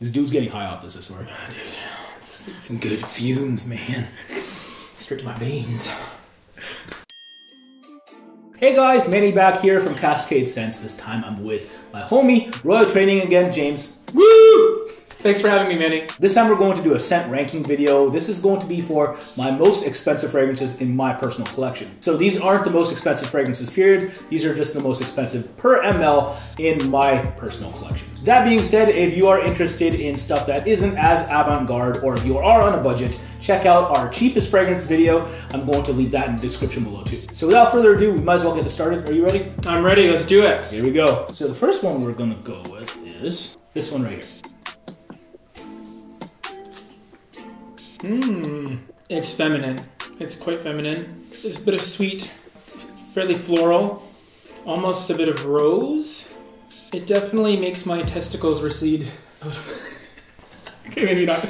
This dude's getting high off this, I swear. Oh, dude, some good fumes, man. Straight to my veins. Hey guys, Manny back here from CascadeScents. This time I'm with my homie, Royal Training again, James. Woo! Thanks for having me, Manny. This time we're going to do a scent ranking video. This is going to be for my most expensive fragrances in my personal collection. So these aren't the most expensive fragrances, period. These are just the most expensive per ml in my personal collection. That being said, if you are interested in stuff that isn't as avant-garde, or if you are on a budget, check out our cheapest fragrance video. I'm going to leave that in the description below too. So without further ado, we might as well get this started. Are you ready? I'm ready, let's do it. Here we go. So the first one we're gonna go with is this one right here. It's feminine. It's quite feminine. There's a bit of sweet, fairly floral, almost a bit of rose. It definitely makes my testicles recede. Okay, maybe not.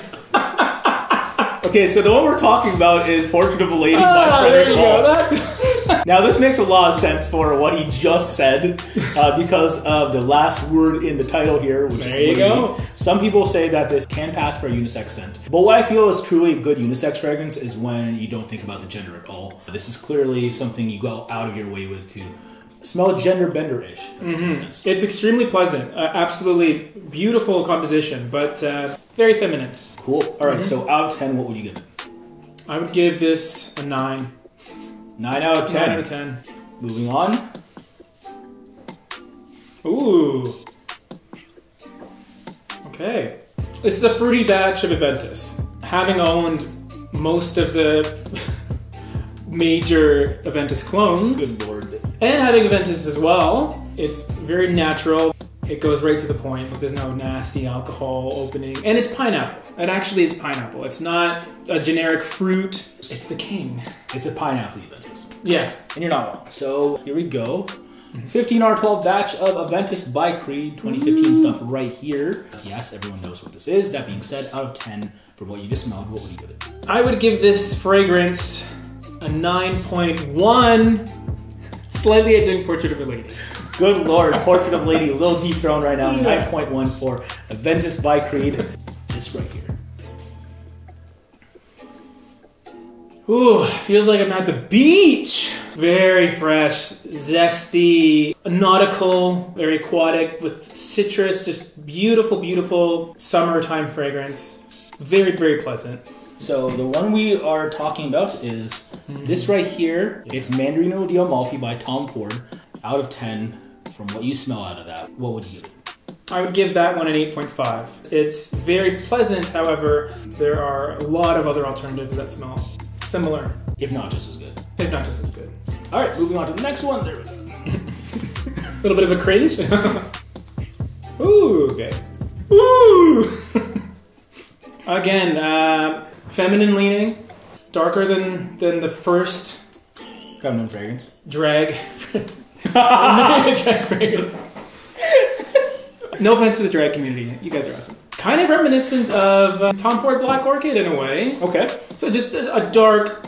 Okay, so the one we're talking about is Portrait of a Lady by there you go. Now this makes a lot of sense for what he just said because of the last word in the title here, which there you go. Some people say that this can pass for a unisex scent. But what I feel is truly a good unisex fragrance is when you don't think about the gender at all. This is clearly something you go out of your way with to smell gender bender-ish. It's extremely pleasant. Absolutely beautiful composition, but very feminine. Cool. All right, so out of 10, what would you give it? I would give this a 9. 9 out of 10. 9 out of 10. Moving on. Ooh. Okay. This is a fruity batch of Aventus. Having owned most of the major Aventus clones, Good lord. and having Aventus as well, it's very natural. It goes right to the point. There's no nasty alcohol opening. And it's pineapple. It actually is pineapple. It's not a generic fruit. It's the king. It's a pineapple Aventus. Yeah. And you're not wrong. So here we go. 15R12 batch of Aventus by Creed 2015 stuff right here. Yes, everyone knows what this is. That being said, out of 10, from what you just smelled, what would you give it? I would give this fragrance a 9.1. Slightly edging Portrait of a Lady. Good lord, Portrait of a Lady, a little dethroned right now. 9.1 for Aventus by Creed. This right here. Ooh, feels like I'm at the beach. Very fresh, zesty, nautical, very aquatic with citrus. Just beautiful, beautiful summertime fragrance. Very, very pleasant. So the one we are talking about is this right here. It's Mandarino di Amalfi by Tom Ford. Out of 10, from what you smell out of that, what would you give it? I would give that one an 8.5. It's very pleasant, however, there are a lot of other alternatives that smell similar. If not just as good. If not just as good. All right, moving on to the next one. There we go. A little bit of a cringe. Ooh, okay. Ooh! Again, feminine leaning, darker than the first feminine fragrance. Drag fragrance. No offense to the drag community, you guys are awesome. Kind of reminiscent of Tom Ford Black Orchid in a way. Okay. So just a dark,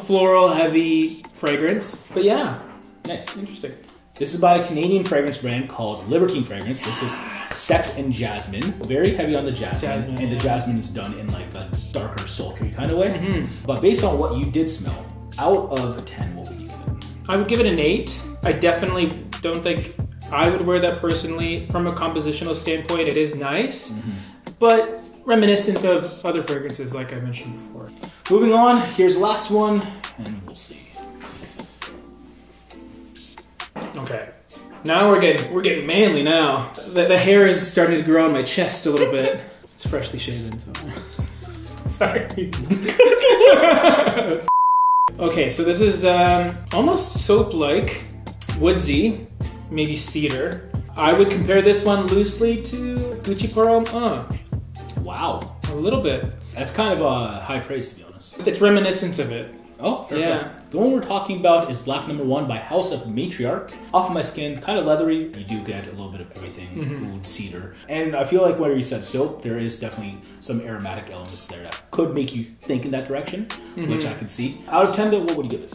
floral, heavy fragrance. But yeah, nice, interesting. This is by a Canadian fragrance brand called Libertine Fragrance. This is Sex and Jasmine. Very heavy on the jasmine. And the jasmine is done in like a darker, sultry kind of way. But based on what you did smell, out of 10, what would you give it? I would give it an 8. I definitely don't think I would wear that personally. From a compositional standpoint, it is nice, but reminiscent of other fragrances like I mentioned before. Moving on, here's the last one, and we'll see. Okay, now we're getting manly now. The hair is starting to grow on my chest a little bit. It's freshly shaven, so sorry. Okay, so this is almost soap-like, woodsy, maybe cedar. I would compare this one loosely to Gucci Pearl. Wow. A little bit. That's kind of a high praise, to be honest. It's reminiscent of it. Oh, fair yeah. play. The one we're talking about is Black No. 1 by House of Matriarch. Off of my skin, kind of leathery. You do get a little bit of everything, oud, cedar. And I feel like where you said soap, there is definitely some aromatic elements there that could make you think in that direction, which I could see. Out of 10, though, what would you give it?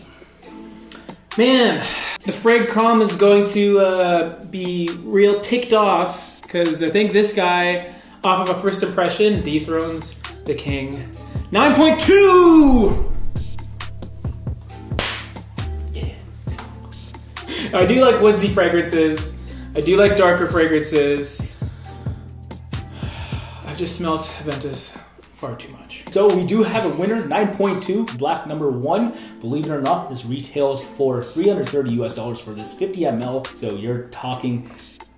Man, the FRAGCAST is going to be real ticked off because I think this guy off of a first impression, dethrones the king. 9.2! Yeah. I do like woodsy fragrances. I do like darker fragrances. I've just smelled Ventus far too much. So we do have a winner, 9.2, black number 1. Believe it or not, this retails for $330 US for this 50 ml. So you're talking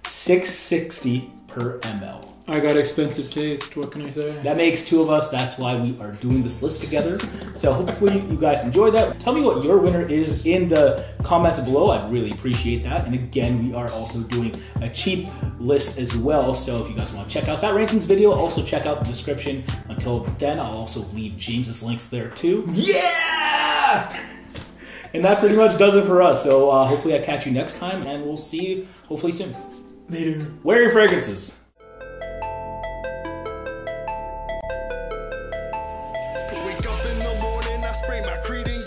$660 per ml. I got expensive taste, what can I say? That makes 2 of us, that's why we are doing this list together. So hopefully you guys enjoyed that. Tell me what your winner is in the comments below, I'd really appreciate that. And again, we are also doing a cheap list as well, so if you guys want to check out that rankings video, also check out the description. Until then, I'll also leave James's links there too. Yeah! And that pretty much does it for us, so hopefully I catch you next time, and we'll see you hopefully soon. Later. Wear your fragrances. Wake up in the morning, I spray my Creed and